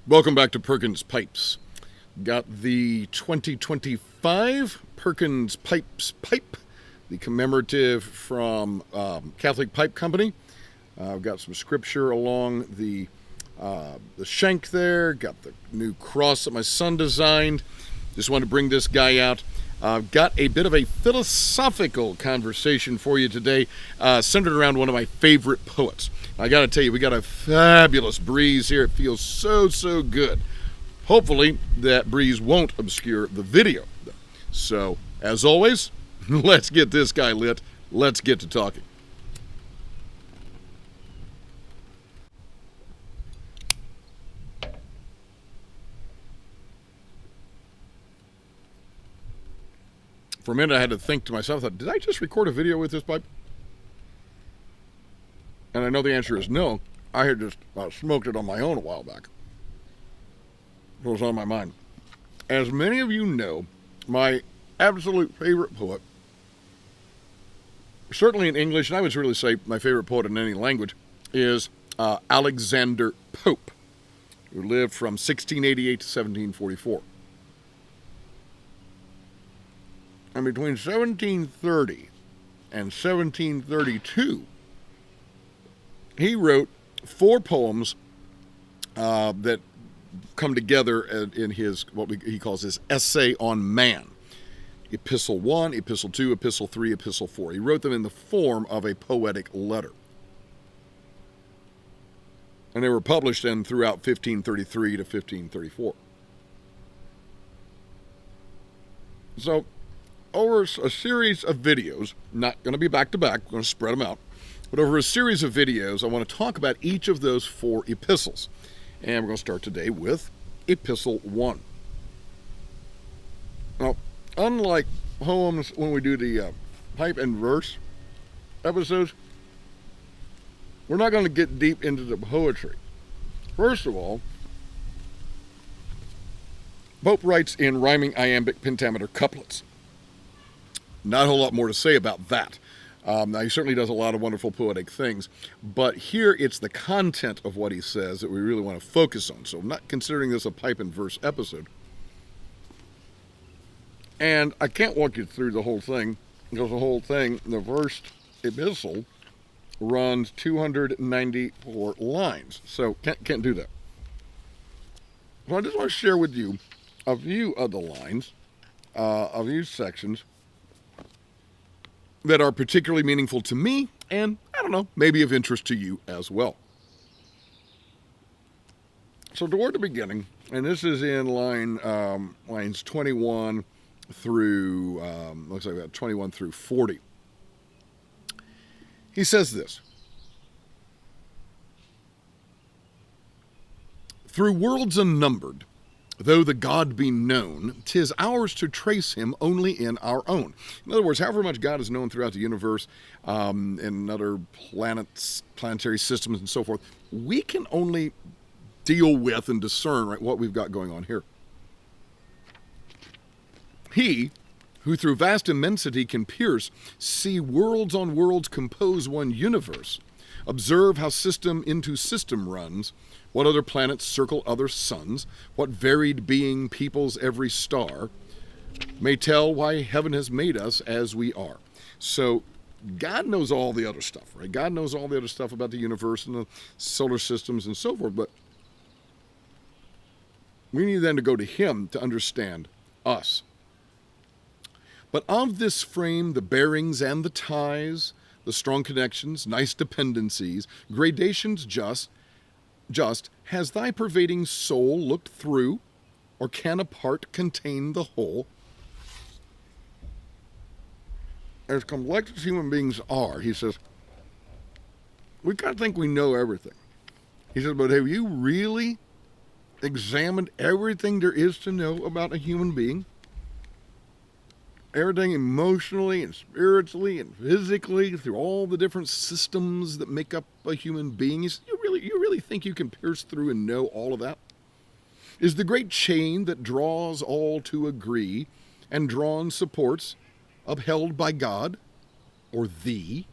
Welcome back to Perkins Pipes. Got the 2025 Perkins Pipes pipe, the commemorative from Catholic Pipe Company. I've got some scripture along the shank there. Got the new cross that my son designed. Just wanted to bring this guy out. I've got a bit of a philosophical conversation for you today, centered around one of my favorite poets. I got to tell you, we got a fabulous breeze here. It feels so good. Hopefully, that breeze won't obscure the video. So, as always, let's get this guy lit. Let's get to talking. For a minute, I had to think to myself, I thought, did I just record a video with this pipe? And I know the answer is no. I had just smoked it on my own a while back. It was on my mind. As many of you know, my absolute favorite poet, certainly in English, and I would really say my favorite poet in any language, is Alexander Pope, who lived from 1688 to 1744. And between 1730 and 1732, he wrote 4 poems that come together in his he calls his essay on man. Epistle 1, Epistle 2, Epistle 3, Epistle 4. He wrote them in the form of a poetic letter. And they were published then throughout 1533 to 1534. So, over a series of videos, not going to be back to back, we're going to spread them out, but over a series of videos, I want to talk about each of those 4 epistles. And we're going to start today with Epistle 1. Now, unlike poems when we do the pipe and verse episodes, we're not going to get deep into the poetry. First of all, Pope writes in rhyming iambic pentameter couplets. Not a whole lot more to say about that. Now, he certainly does a lot of wonderful poetic things, but here it's the content of what he says that we really want to focus on. So I'm not considering this a pipe and verse episode. And I can't walk you through the whole thing, because the first epistle, runs 294 lines. So can't do that. So I just want to share with you a few of the lines, of these sections, that are particularly meaningful to me, and, I don't know, maybe of interest to you as well. So toward the beginning, and this is in lines 21 through, looks like that, 21 through 40. He says this: "Through worlds unnumbered, though the God be known, 'tis ours to trace him only in our own." In other words, however much God is known throughout the universe, and other planets, planetary systems, and so forth, we can only deal with and discern what we've got going on here. He, who through vast immensity can pierce, see worlds on worlds compose one universe, observe how system into system runs, what other planets circle other suns, what varied being peoples every star, may tell why heaven has made us as we are. So God knows all the other stuff, right? God knows all the other stuff about the universe and the solar systems and so forth, but we need then to go to him to understand us. "But of this frame the bearings and the ties, the strong connections, nice dependencies, gradations just, has thy pervading soul looked through, or can a part contain the whole?" As complex as human beings are, he says, we've got to think we know everything. He says, but have you really examined everything there is to know about a human being? Everything emotionally and spiritually and physically, through all the different systems that make up a human being. You really think you can pierce through and know all of that? Is the great chain that draws all to agree and drawn supports upheld by God or thee?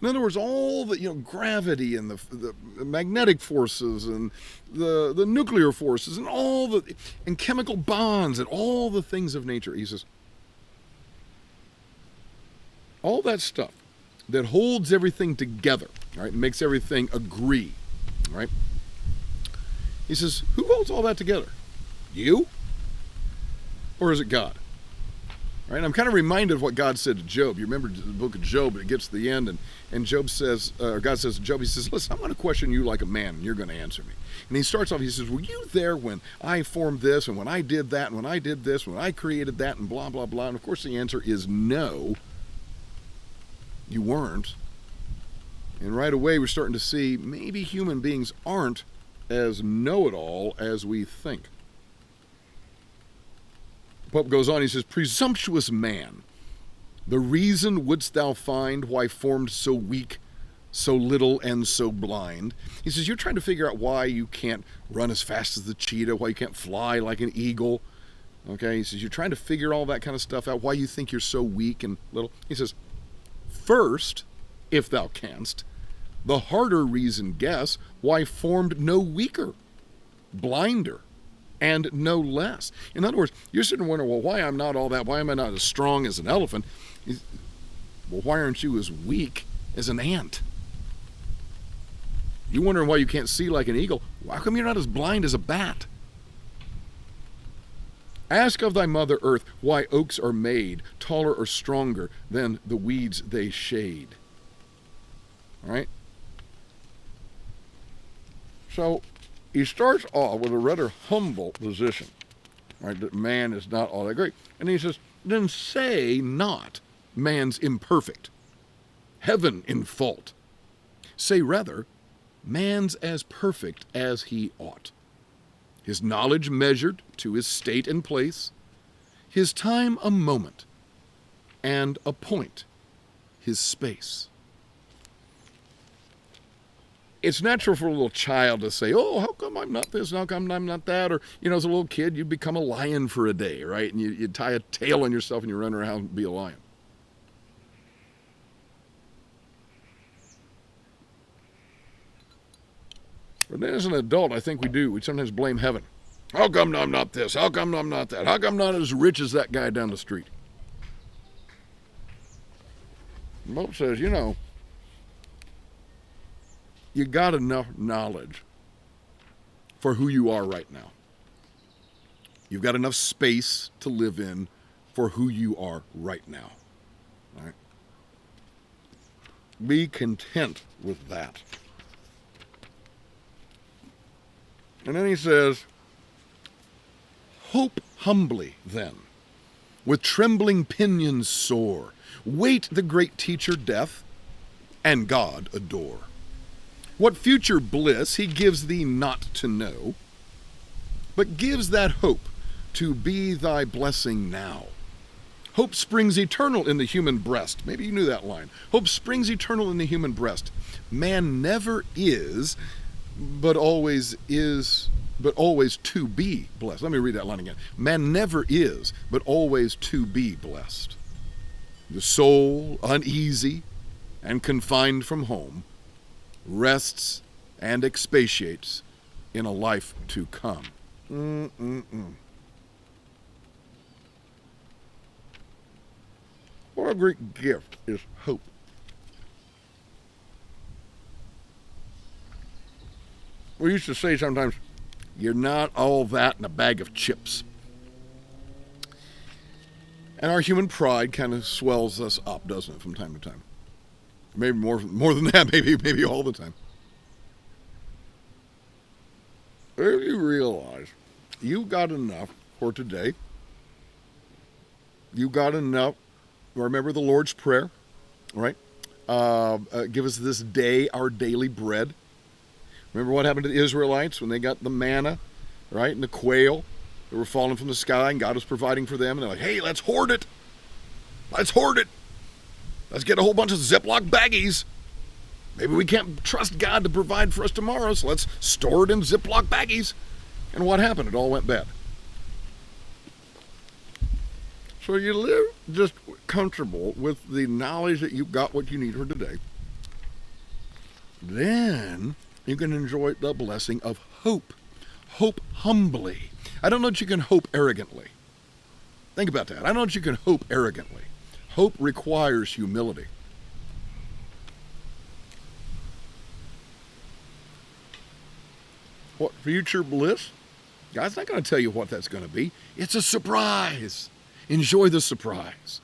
In other words, all the gravity and the magnetic forces and the nuclear forces and and chemical bonds and all the things of nature. He says, all that stuff that holds everything together, right, and makes everything agree, right? He says, who holds all that together? You? Or is it God? Right? I'm kind of reminded of what God said to Job. You remember the book of Job, it gets to the end, and Job says, or God says to Job, he says, listen, I'm going to question you like a man, and you're going to answer me. And he starts off, he says, were you there when I formed this, and when I did that, and when I did this, when I created that, and blah, blah, blah. And of course the answer is no, you weren't. And right away we're starting to see maybe human beings aren't as know-it-all as we think. Pope goes on, he says, presumptuous man, the reason wouldst thou find why formed so weak, so little, and so blind. He says, you're trying to figure out why you can't run as fast as the cheetah, why you can't fly like an eagle. Okay, he says, you're trying to figure all that kind of stuff out, why you think you're so weak and little. He says, first, if thou canst, the harder reason guess why formed no weaker, blinder, and no less. In other words, you're sitting and wondering, well, why I'm not all that? Why am I not as strong as an elephant? Well, why aren't you as weak as an ant? You wondering why you can't see like an eagle? How come you're not as blind as a bat? Ask of thy mother earth why oaks are made taller or stronger than the weeds they shade. All right? So he starts off with a rather humble position, right? That man is not all that great. And he says, then say not man's imperfect, heaven in fault. Say rather, man's as perfect as he ought. His knowledge measured to his state and place, his time a moment, and a point, his space. It's natural for a little child to say, oh, how come I'm not this, and how come I'm not that? Or, as a little kid, you become a lion for a day, right? And you tie a tail on yourself and you run around and be a lion. But then as an adult, I think we sometimes blame heaven. How come I'm not this? How come I'm not that? How come I'm not as rich as that guy down the street? The Pope says, you got enough knowledge for who you are right now. You've got enough space to live in for who you are right now. All right? Be content with that. And then he says, hope humbly then, with trembling pinions soar, wait the great teacher death, and God adore. What future bliss he gives thee not to know, but gives that hope to be thy blessing now. Hope springs eternal in the human breast. Maybe you knew that line. Hope springs eternal in the human breast. Man never is, but always to be blessed. Let me read that line again. Man never is, but always to be blessed. The soul, uneasy and confined from home, rests and expatiates in a life to come. What a great gift is hope. We used to say sometimes, you're not all that in a bag of chips. And our human pride kind of swells us up, doesn't it, from time to time? Maybe more than that, maybe all the time. If you realize you got enough for today, you got enough, remember the Lord's Prayer, right? Give us this day our daily bread. Remember what happened to the Israelites when they got the manna, right, and the quail that were falling from the sky, and God was providing for them, and they're like, hey, let's hoard it. Let's hoard it. Let's get a whole bunch of Ziploc baggies. Maybe we can't trust God to provide for us tomorrow, so let's store it in Ziploc baggies. And what happened? It all went bad. So you live just comfortable with the knowledge that you've got what you need for today. then you can enjoy the blessing of hope. Hope humbly. I don't know that you can hope arrogantly. Think about that. I don't know that you can hope arrogantly. Hope requires humility. What future bliss? God's not going to tell you what that's going to be. It's a surprise. Enjoy the surprise.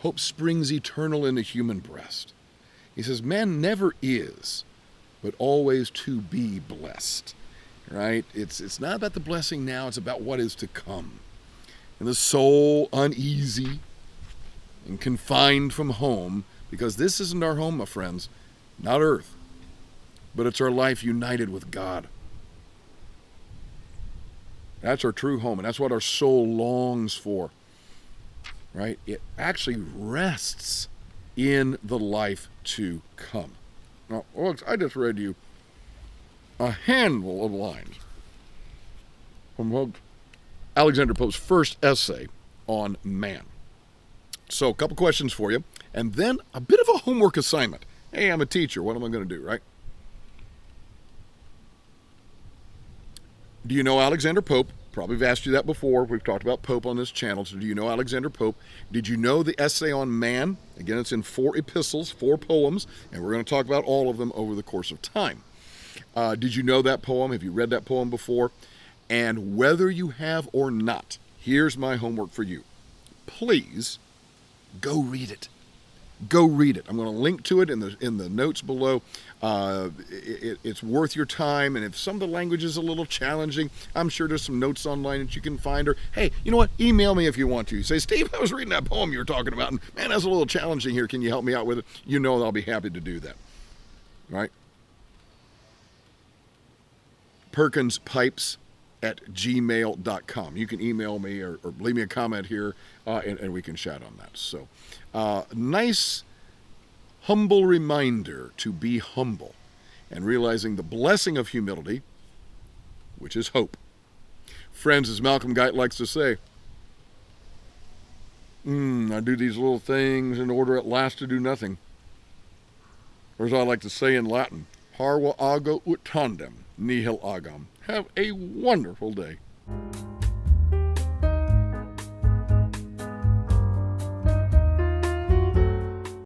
Hope springs eternal in the human breast. He says, man never is, but always to be blessed. Right? It's not about the blessing now, it's about what is to come. And the soul uneasy and confined from home, because this isn't our home, my friends, not earth, but it's our life united with God. That's our true home, and that's what our soul longs for. Right? It actually rests in the life to come. Now, folks, I just read you a handful of lines from Alexander Pope's first essay on man. So, a couple questions for you, and then a bit of a homework assignment. Hey, I'm a teacher. What am I going to do, right? Do you know Alexander Pope? Probably have asked you that before. We've talked about Pope on this channel. So do you know Alexander Pope? Did you know the essay on man? Again, it's in 4 epistles, 4 poems, and we're going to talk about all of them over the course of time. Did you know that poem? Have you read that poem before? And whether you have or not, here's my homework for you. Please go read it. Go read it. I'm going to link to it in the notes below. It's worth your time, and if some of the language is a little challenging, I'm sure there's some notes online that you can find. Or, hey, you know what? Email me if you want to. Say, Steve, I was reading that poem you were talking about, and man, that's a little challenging here. Can you help me out with it? You know I'll be happy to do that. Right? Perkins Pipes at gmail.com. You can email me or leave me a comment here, and we can chat on that. So, nice, humble reminder to be humble and realizing the blessing of humility, which is hope. Friends, as Malcolm Guite likes to say, I do these little things in order at last to do nothing. Or as I like to say in Latin, Parva ut tandem, nihil agam. Have a wonderful day.